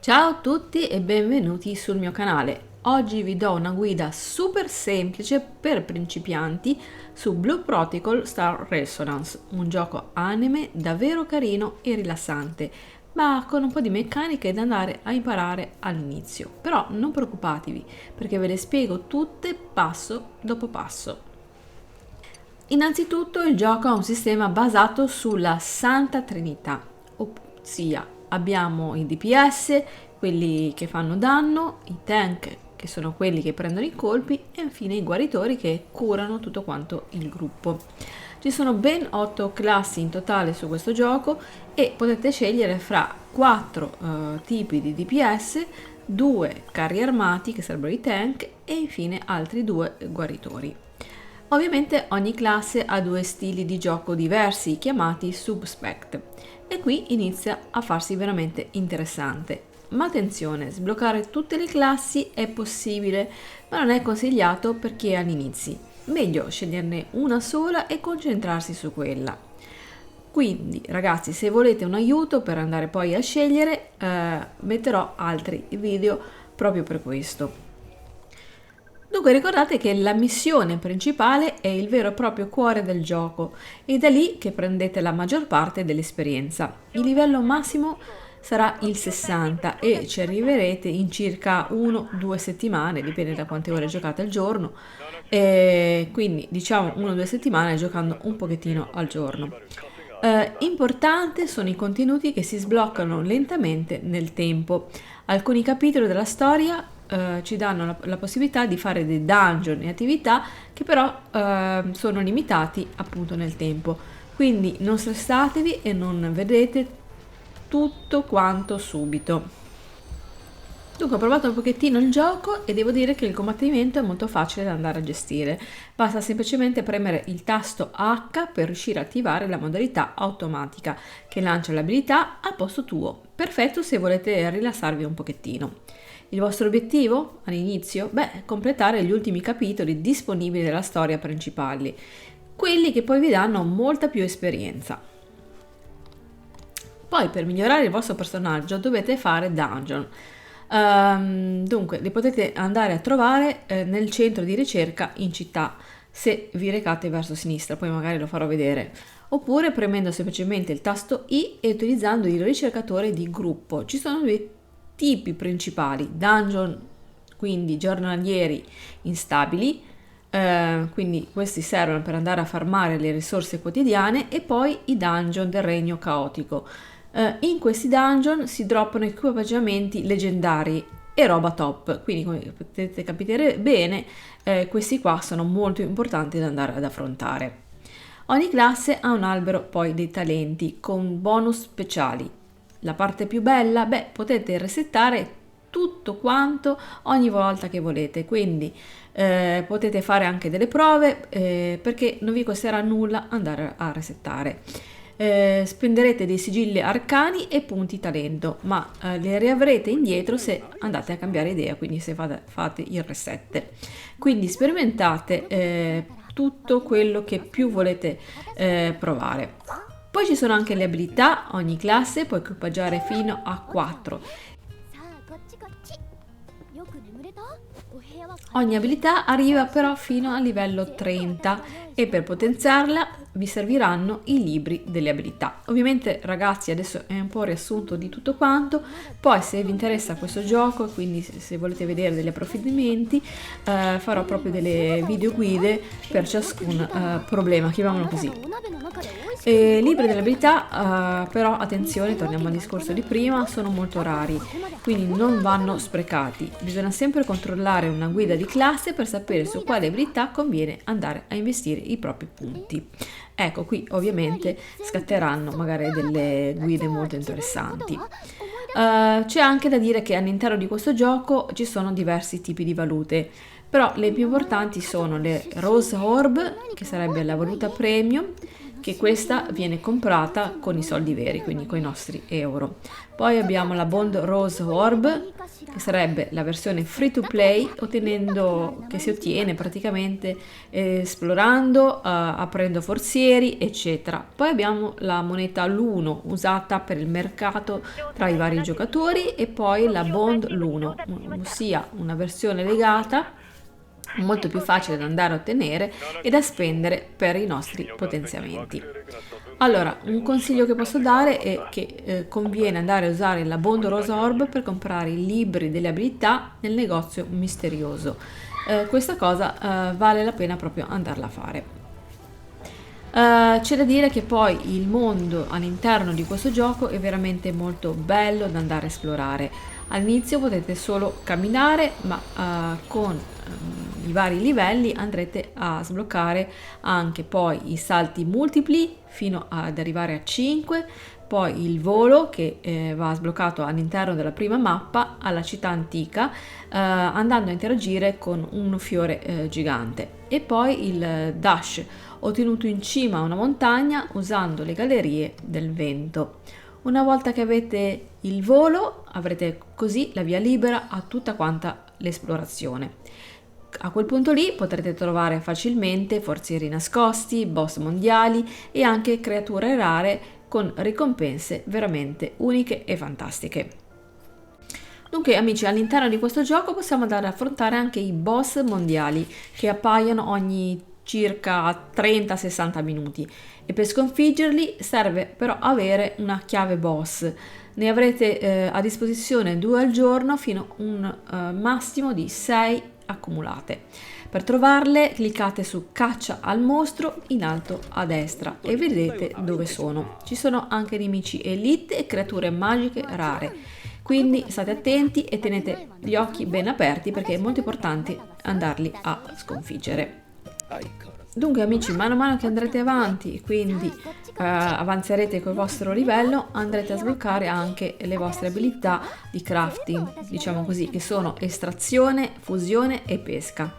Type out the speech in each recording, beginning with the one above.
Ciao a tutti e benvenuti sul mio canale. Oggi vi do una guida super semplice per principianti su Blue Protocol Star Resonance, un gioco anime davvero carino e rilassante, ma con un po' di meccaniche da andare a imparare all'inizio. Però non preoccupatevi, perché ve le spiego tutte passo dopo passo. Innanzitutto il gioco ha un sistema basato sulla Santa Trinità, ossia abbiamo i DPS, quelli che fanno danno, i tank che sono quelli che prendono i colpi e infine i guaritori che curano tutto quanto il gruppo. Ci sono ben 8 classi in totale su questo gioco e potete scegliere fra 4 tipi di DPS, 2 carri armati che sarebbero i tank e infine altri 2 guaritori. Ovviamente ogni classe ha 2 stili di gioco diversi chiamati subspect e qui inizia a farsi veramente interessante. Ma attenzione, sbloccare tutte le classi è possibile, ma non è consigliato per chi è all'inizio. Meglio sceglierne una sola e concentrarsi su quella. Quindi ragazzi, se volete un aiuto per andare poi a scegliere, metterò altri video proprio per questo. Dunque ricordate che la missione principale è il vero e proprio cuore del gioco ed è lì che prendete la maggior parte dell'esperienza. Il livello massimo sarà il 60 e ci arriverete in circa 1-2 settimane, dipende da quante ore giocate al giorno, e quindi diciamo 1-2 settimane giocando un pochettino al giorno. Importante sono i contenuti che si sbloccano lentamente nel tempo. Alcuni capitoli della storia ci danno la possibilità di fare dei dungeon e attività che però sono limitati appunto nel tempo. Quindi non stressatevi e non vedete tutto quanto subito. Dunque ho provato un pochettino il gioco e devo dire che il combattimento è molto facile da andare a gestire. Basta semplicemente premere il tasto H per riuscire a attivare la modalità automatica che lancia l'abilità al posto tuo. Perfetto se volete rilassarvi un pochettino. Il vostro obiettivo all'inizio? Beh, completare gli ultimi capitoli disponibili della storia principale, quelli che poi vi danno molta più esperienza. Poi per migliorare il vostro personaggio dovete fare dungeon. Dunque li potete andare a trovare nel centro di ricerca in città se vi recate verso sinistra, poi magari lo farò vedere, oppure premendo semplicemente il tasto I e utilizzando il ricercatore di gruppo. Ci sono due tipi principali: dungeon, quindi giornalieri instabili, quindi questi servono per andare a farmare le risorse quotidiane, e poi i dungeon del regno caotico. In questi dungeon si droppano equipaggiamenti leggendari e roba top, quindi come potete capire bene, questi qua sono molto importanti da andare ad affrontare. Ogni classe ha un albero poi dei talenti con bonus speciali. La parte più bella? Beh, potete resettare tutto quanto ogni volta che volete, quindi potete fare anche delle prove perché non vi costerà nulla andare a resettare. Spenderete dei sigilli arcani e punti talento, ma li riavrete indietro se andate a cambiare idea, quindi se fate il reset. Quindi sperimentate tutto quello che più volete provare. Poi ci sono anche le abilità, ogni classe può equipaggiare fino a 4. Ogni abilità arriva però fino al livello 30 e per potenziarla vi serviranno i libri delle abilità. Ovviamente ragazzi, adesso è un po' riassunto di tutto quanto, poi se vi interessa questo gioco, quindi se volete vedere degli approfondimenti, farò proprio delle video guide per ciascun problema, chiamiamolo così. Libri delle abilità, però attenzione, torniamo al discorso di prima, sono molto rari, quindi non vanno sprecati. Bisogna sempre controllare una guida di classe per sapere su quale abilità conviene andare a investire i propri punti. Ecco, qui ovviamente scatteranno magari delle guide molto interessanti. C'è anche da dire che all'interno di questo gioco ci sono diversi tipi di valute, però le più importanti sono le Rose Orb, che sarebbe la valuta premium, che questa viene comprata con i soldi veri, quindi con i nostri euro. Poi abbiamo la Bond Rose Orb, che sarebbe la versione free to play, che si ottiene praticamente esplorando, aprendo forzieri, eccetera. Poi abbiamo la moneta Luno, usata per il mercato tra i vari giocatori, e poi la Bond Luno, ossia una versione legata, molto più facile da andare a ottenere e da spendere per i nostri potenziamenti. Allora, un consiglio che posso dare è che conviene andare a usare la Bond Rose Orb per comprare i libri delle abilità nel negozio misterioso. Questa cosa vale la pena proprio andarla a fare. C'è da dire che poi il mondo all'interno di questo gioco è veramente molto bello da andare a esplorare. All'inizio potete solo camminare, ma con i vari livelli andrete a sbloccare anche poi i salti multipli fino ad arrivare a 5, poi il volo che va sbloccato all'interno della prima mappa alla città antica, andando a interagire con un fiore gigante, e poi il dash ottenuto in cima a una montagna usando le gallerie del vento. Una volta che avete il volo avrete così la via libera a tutta quanta l'esplorazione. A quel punto lì potrete trovare facilmente forzieri nascosti, boss mondiali e anche creature rare con ricompense veramente uniche e fantastiche. Dunque amici, all'interno di questo gioco possiamo andare ad affrontare anche i boss mondiali che appaiono ogni circa 30-60 minuti, e per sconfiggerli serve però avere una chiave boss. Ne avrete a disposizione 2 al giorno fino a un massimo di 6 accumulate. Per trovarle cliccate su caccia al mostro in alto a destra e vedete dove sono. Ci sono anche nemici elite e creature magiche rare, quindi state attenti e tenete gli occhi ben aperti perché è molto importante andarli a sconfiggere. Dunque amici, mano a mano che andrete avanti, quindi avanzerete col vostro livello, andrete a sbloccare anche le vostre abilità di crafting, diciamo così, che sono estrazione, fusione e pesca.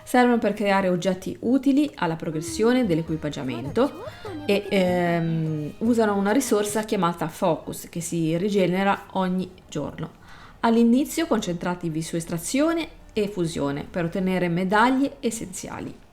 Servono per creare oggetti utili alla progressione dell'equipaggiamento e usano una risorsa chiamata Focus che si rigenera ogni giorno. All'inizio concentratevi su estrazione e fusione per ottenere medaglie essenziali.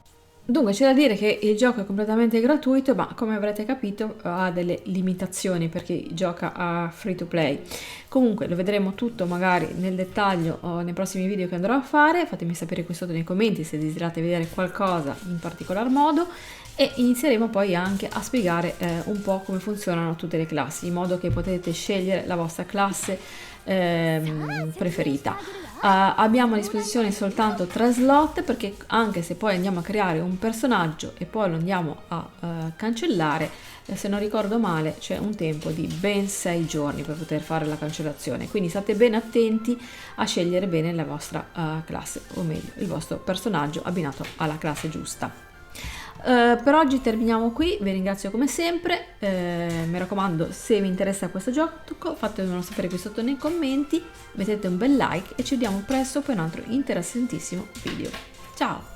Dunque c'è da dire che il gioco è completamente gratuito, ma come avrete capito ha delle limitazioni per chi gioca a free to play. Comunque lo vedremo tutto magari nel dettaglio nei prossimi video che andrò a fare. Fatemi sapere qui sotto nei commenti se desiderate vedere qualcosa in particolar modo, e inizieremo poi anche a spiegare un po' come funzionano tutte le classi, in modo che potete scegliere la vostra classe preferita. Abbiamo a disposizione soltanto 3 slot, perché anche se poi andiamo a creare un personaggio e poi lo andiamo a cancellare, se non ricordo male c'è un tempo di ben 6 giorni per poter fare la cancellazione, quindi state ben attenti a scegliere bene la vostra classe, o meglio il vostro personaggio abbinato alla classe giusta. Per oggi terminiamo qui, vi ringrazio come sempre, mi raccomando, se vi interessa questo gioco fatemelo sapere qui sotto nei commenti, mettete un bel like e ci vediamo presto per un altro interessantissimo video. Ciao!